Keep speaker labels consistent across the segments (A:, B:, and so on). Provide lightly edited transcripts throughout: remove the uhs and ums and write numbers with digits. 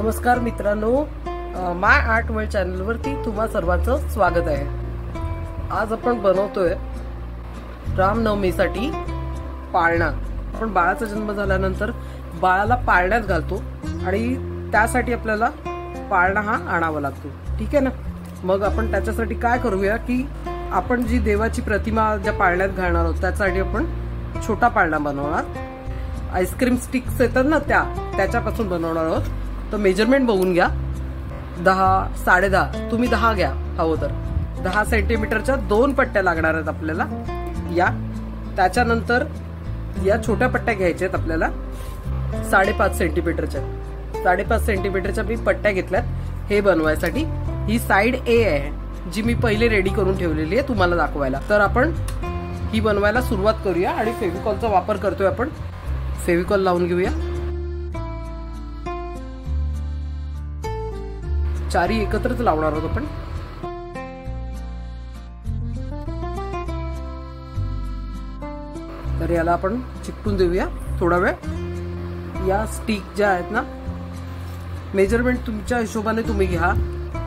A: नमस्कार मित्रांनो, माय art world channel वरती तुम्हा सर्वांचं स्वागत आहे। आज आपण बनवतोय रामनवमीसाठी पाळणा। आपण बाळाचा जन्म झाल्यानंतर बाळाला पाळण्यात घालतो आणि त्यासाठी आपल्याला पाळणा हा आणावा लागतो, ठीक आहे ना। मग आपण त्याच्यासाठी काय करूया की आपण जी देवाची प्रतिमा ज्या पाळण्यात घालणार आहोत त्यासाठी आपण छोटा पाळणा बनवणार। आईस्क्रीम स्टिक्स येतात ना त्याच्यापासून बनवणार आहोत। तर मेजरमेंट बघून घ्या, 10, 10.5, तुम्ही 10 घ्या हवं तर। 10 सेंटीमीटरच्या 2 पट्ट्या लागणार आहेत आपल्याला या। त्याच्यानंतर या छोट्या पट्ट्या घ्यायच्या आहेत आपल्याला 5.5 सेंटीमीटरच्या। 5.5 सेंटीमीटरच्या मी पट्ट्या घेतल्यात हे बनवायसाठी। ही साइड ए आहे जी मी पहिले रेडी करून ठेवलेली आहे तुम्हाला दाखवायला। तर आपण ही बनवायला सुरुवात करूया आणि फेविकॉलचा वापर करतोय आपण। फेविकॉल लावून घेऊया। चारी एकत्रच लावणार आहोत आपण। तर याला आपण चिकटून देऊया थोडा वेळ। या स्टिक ज्या आहेत ना, मेजरमेंट तुमच्या हिशोबाने तुम्ही घ्या,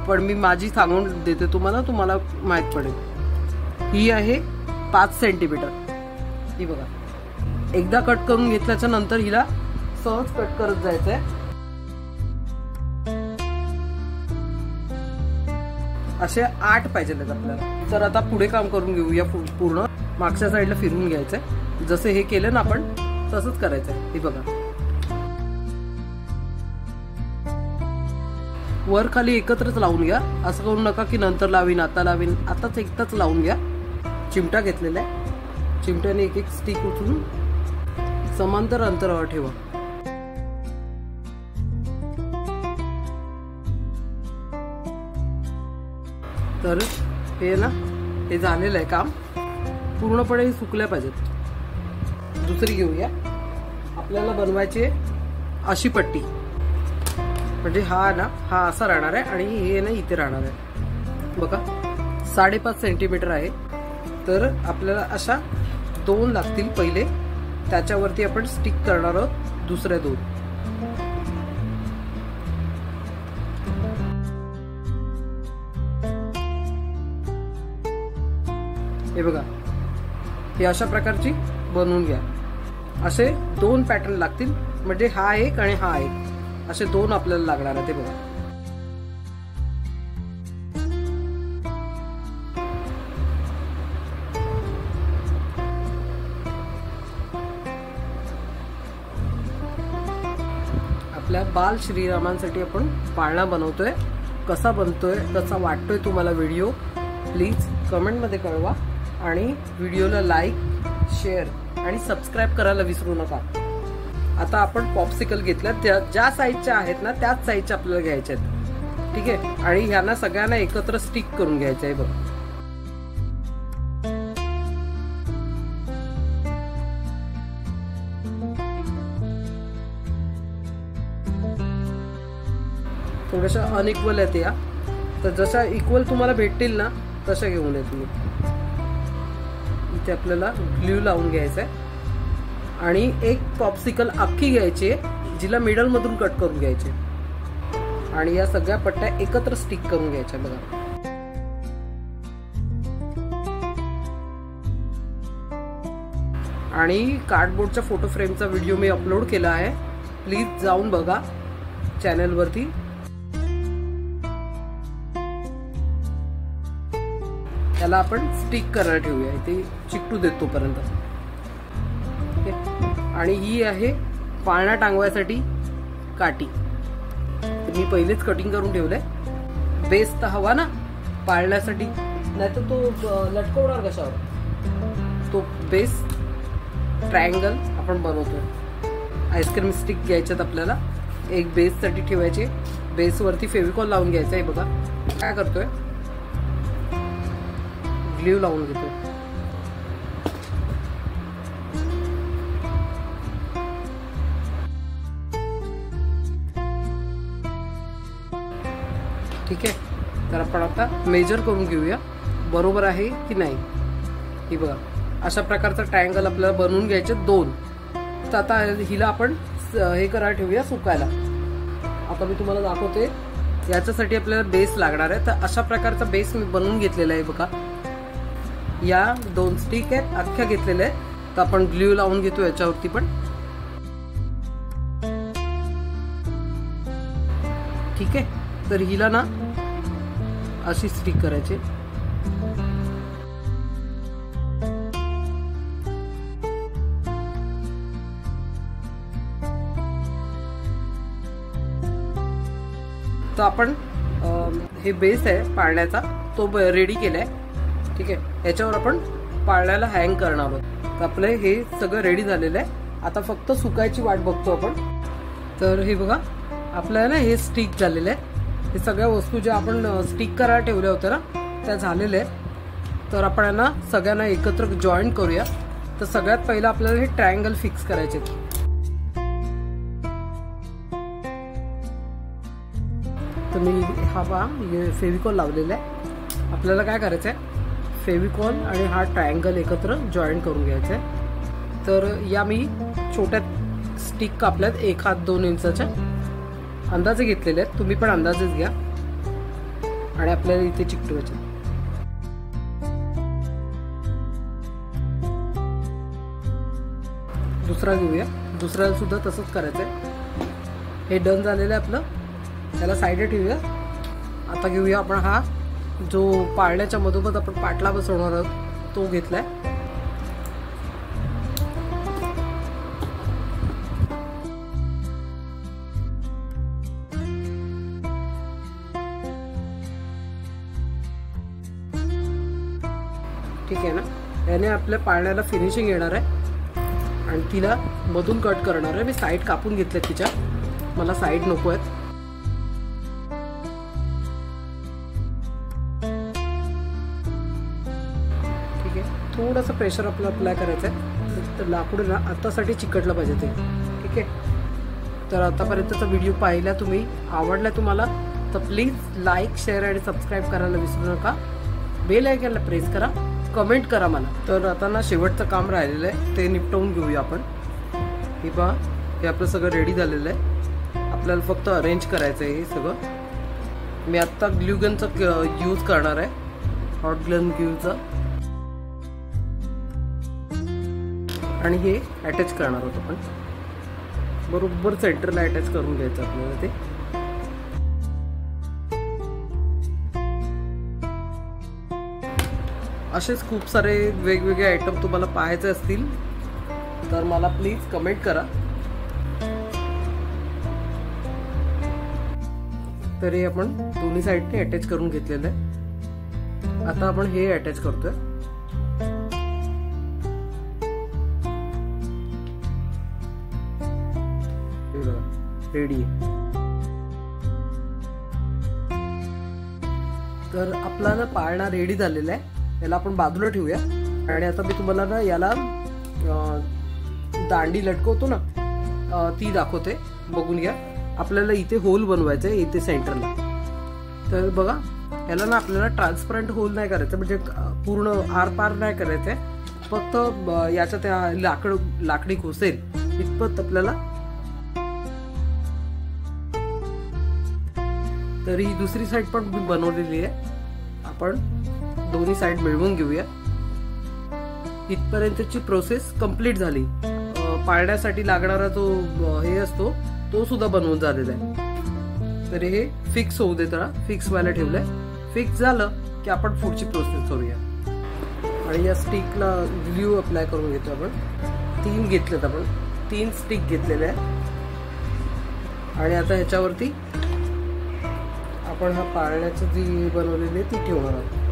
A: पण मी माझी सांगून देते तुम्हाला माहित पडेल। ही आहे 5 सेंटीमीटर। ही बघा, एकदा कट करून घेतल्याच्या नंतर हिला सहज कट करत जायचंय। असे 8 पाहिजे आपल्याला। तर आता पुढे काम करून घेऊया। पूर्ण मागच्या साईडला फिरवून घ्यायचंय। जसे हे केलं ना आपण तसंच करायचंय। हे बघा, वर खाली एकत्रच लावून घ्या। असं करू नका की नंतर लावीन, आता लावीन, आताच एकदाच लावून घ्या। चिमटा घेतलेला आहे, चिमट्याने एक एक स्टिक उचलून समांतर अंतरावर ठेवा। तर हे ना, हे झालेलं आहे काम, पूर्णपणे सुकल्या पाहिजेत। दुसरी घेऊया। आपल्याला बनवायची अशी पट्टी, म्हणजे हा ना, हा असा राहणार आहे आणि हे ना इथे राहणार आहे। बघा 5.5 सेंटीमीटर आहे। तर आपल्याला अशा 2 लागतील पहिले, त्याच्यावरती आपण स्टिक करणार आहोत दुसऱ्या 2। हे बघा, हे अशा प्रकारची बनवून घ्या। असे 2 पॅटर्न लागतील, म्हणजे हा एक आणि हा एक, असे 2 आपल्याला लागणार आहे। ते बघा, आपल्या बाल श्रीरामांसाठी आपण पाळणा बनवतोय। कसा बनतोय, कसा वाटतोय तुम्हाला व्हिडिओ, प्लीज कमेंट मध्ये कळवा आणि व्हिडिओला लाईक, शेअर आणि सबस्क्राईब करायला विसरू नका। आता आपण पॉप्सिकल घेतल्या, ज्या साईजच्या आहेत ना त्याच साईजच्या आपल्याला घ्यायच्या आहेत, ठीक आहे। आणि ह्यांना सगळ्यांना एकत्र स्टिक करून घ्यायचं आहे। बघा, थोड्याशा अनइक्वल आहेत या, तर जशा इक्वल तुम्हाला भेटतील ना तशा घेऊन या तुम्ही। इथे आपल्याला ग्लू लावून घ्यायचं आहे आणि एक पॉप्सिकल अख्खी घ्यायची, जिला मिडल मधून कट करून घ्यायचे आणि या सगळ्या पट्ट्या एकत्र स्टिक करून घ्यायच्या। बघा, आणि कार्डबोर्डच्या फोटो फ्रेमचा व्हिडिओ मी अपलोड केला आहे, प्लीज जाऊन बघा चॅनल वरती। त्याला आपण स्टिक करायला ठेवूया, इथे चिकटू देतो तोपर्यंत। आणि ही आहे पाळणा टांगवायसाठी काठी। मी पहिलेच कटिंग करून ठेवलंय। बेस तर हवा ना पाळण्यासाठी, नाहीतर तो लटकवणार कशावर। तो बेस ट्रायंगल आपण बनवतोय। आईस्क्रीम स्टिक घ्यायच्यात आपल्याला, एक बेस साठी ठेवायचे। बेस वरती फेविकॉल लावून घ्यायचा आहे। बघा काय करतोय, ग्लू लावून घेतो। ठीक आहे, तर आपण आता मेजर करून घेऊया बरोबर आहे की नाही। ही बघा, अशा प्रकारचा ट्रायंगल आपल्याला बनवून घ्यायचे 2। तर आता हिला आपण हे करायला ठेवूया सुकायला। आता मी तुम्हाला दाखवते. याच्यासाठी आपल्याला बेस लागणार आहे. तर अशा प्रकारचा बेस मी बनवून घेतलेला आहे बघा. या 2 स्टिक आहेत अख्ख्या घेतलेल्या आहेत. तर आपण ग्लू लावून घेतो याच्यावरती पण. ठीक आहे. तर हिला ना अशी स्टिक करायची. तर आपण हे बेस आहे पाळण्याचा तो रेडी केलाय. ठीक आहे. याच्यावर आपण पाळण्याला हँग करणार आहोत. तर आपलं हे सगळं रेडी झालेलं आहे. आता फक्त सुकायची वाट बघतो आपण. तर हे बघा आपल्याला हे स्टिक झालेलं आहे. हे सगळ्या वस्तू ज्या आपण स्टिक करायला ठेवल्या होत्या ना त्या झालेल्या आहेत. तर आपण यांना सगळ्यांना एकत्र जॉईन करूया. तर सगळ्यात पहिलं आपल्याला हे ट्रायंगल फिक्स करायचे. तर मी हा फेविकॉल लावलेला आहे. आपल्याला काय करायचं आहे, फेविकॉल आणि हा ट्रायंगल एकत्र जॉईन करून घ्यायचा आहे. तर या मी छोट्या स्टिक कापल्यात 1 हात 2 इंचाच्या अंदाजे घेतलेले आहेत. तुम्ही पण अंदाजेच घ्या. आणि आपल्याला इथे चिकटवायचे. दुसरा घेऊया. दुसऱ्याला सुद्धा तसंच करायचं आहे. हे डन झालेलं आहे आपलं. त्याला साईडला ठेवूया. आता घेऊया आपण हा जो पाळण्याच्या मधोमध आपण पाटला बसवणार आहोत तो घेतलाय. ठीक आहे ना. याने आपल्या पाळण्याला फिनिशिंग येणार आहे. आणि तिला मधून कट करणार आहे. मी साईड कापून घेतल्यात तिच्या. मला साईड नको आहेत. थोडंसं प्रेशर आपल्याला अप्लाय करायचं आहे. तर लाकूड ना आतासाठी चिकटलं पाहिजे ते. ठीक आहे. तर आतापर्यंतचा व्हिडिओ पाहिला तुम्ही, आवडला तुम्हाला तर प्लीज लाईक शेअर आणि सबस्क्राईब करायला विसरू नका. बेल आयकॉनला प्रेस करा. कमेंट करा मला. तर आता ना शेवटचं काम राहिलेलं आहे ते निपटवून घेऊया आपण. हे पहा हे आपलं सगळं रेडी झालेलं आहे. आपल्याला फक्त अरेंज करायचं आहे हे सगळं. मी आत्ता ग्लूगनचा यूज करणार आहे. हॉट ग्लू ग्लूचा. आणि हे अटॅच करणार आहोत आपण. बरोबर सेंटरला अटॅच करून घ्यायचं आपल्याला ते. असेच खूप सारे वेगवेगळे आयटम तुम्हाला पाहायचे असतील तर मला प्लीज कमेंट करा. तर हे आपण दोन्ही साईडने अटॅच करून घेतलेलं आहे. आता आपण हे अटॅच करतोय. रेडी. तर आपला ना पाळणा रेडी झालेला आहे. याला आपण बाजूला ठेवूया. आणि आता मी तुम्हाला ना याला दांडी लटकवतो ना ती दाखवते. बघून घ्या. आपल्याला इथे होल बनवायचं आहे इथे सेंटरला. तर बघा याला ना आपल्याला ट्रान्सपरंट होल नाही करायचं. म्हणजे पूर्ण आरपार नाही करायचंय. फक्त याच्या त्या लाकडी घुसेल इतपत आपल्याला. तर ही दुसरी साईड पण मी बनवलेली आहे. आपण दोन्ही साईड मिळवून घेऊया. इथपर्यंतची प्रोसेस कंप्लीट झाली. पाळण्यासाठी लागणारा जो हे असतो तो सुद्धा बनवून झालेला आहे. तर हे फिक्स होऊ दे. त्याला फिक्स व्हायला ठेवलंय. फिक्स झालं की आपण पुढची प्रोसेस करूया. आणि या स्टिकला ग्लू अप्लाय करून घेतो आपण. 3 घेतलेत आपण. 3 स्टिक घेतलेल्या आहेत. आणि आता ह्याच्यावरती आपण हा पाळण्याची जी बनवलेली आहे ती ठेवणार आहोत.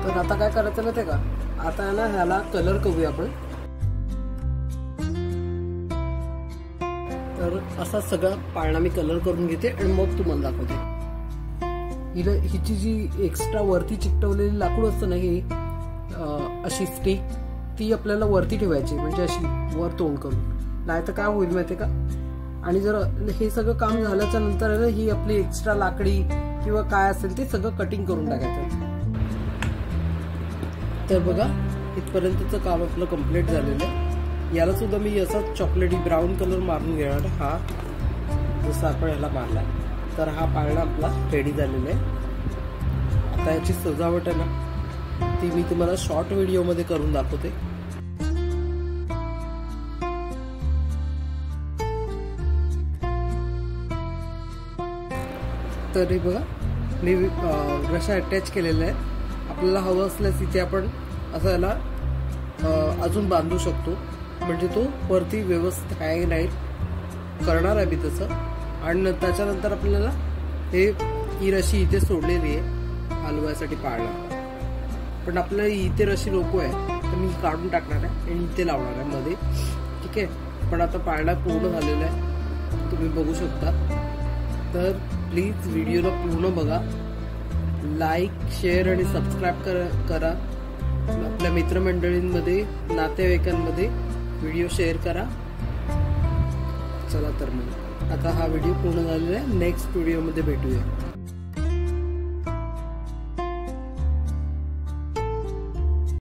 A: तर आता काय करायचं माहिती का, आता ना ह्याला कलर करूया आपण. तर असा सगळा पाळणा मी कलर करून घेते आणि मग तुम्हाला दाखवते. हिची जी एक्स्ट्रा वरती चिकटवलेली लाकूड असतं ना, ही अशी स्टिक ती आपल्याला वरती ठेवायची. म्हणजे अशी वर तोंड करून. नाही तर काय होईल माहिती का, आणि जर हे सगळं काम झाल्याच्या नंतर ही आपली एक्स्ट्रा लाकडी किंवा काय असेल ते सगळं कटिंग करून टाकायचं. तर बघा इथपर्यंतचं काम आपलं कम्प्लीट झालेलं आहे. याला सुद्धा मी असा चॉकलेटी ब्राऊन कलर मारून घेणार. हा जसं आपण ह्याला मारलाय, तर हा पाळणा आपला रेडी झालेला आहे. आता याची सजावट आहे ना, ती मी तुम्हाला शॉर्ट व्हिडिओ मध्ये करून दाखवते. तर हे बघा, मी रशा अटॅच केलेला आहे. आपल्याला हवं असल्यास इथे आपण असं याला अजून बांधू शकतो, म्हणजे तो वरती व्यवस्थित हँग नाही करणार आहे मी तसं. आणि त्याच्यानंतर आपल्याला ही रशी इथे सोडलेली आहे हलवायसाठी पाळणा, पण आपल्याला इथे रशी नको आहे, तर मी काढून टाकणार आहे आणि इथे लावणार आहे मध्ये. ठीक आहे, पण आता पाळणा पूर्ण झालेला आहे, तुम्ही बघू शकता. तर प्लीज व्हिडिओला पूर्ण बघा, लाईक, शेअर आणि सबस्क्राईब करा. आपल्या मित्रमंडळींमध्ये, नातेवाईकांमध्ये व्हिडिओ शेअर करा. चला तर मग आता हा व्हिडिओ पूर्ण झालेला आहे. नेक्स्ट व्हिडिओमध्ये भेटूया.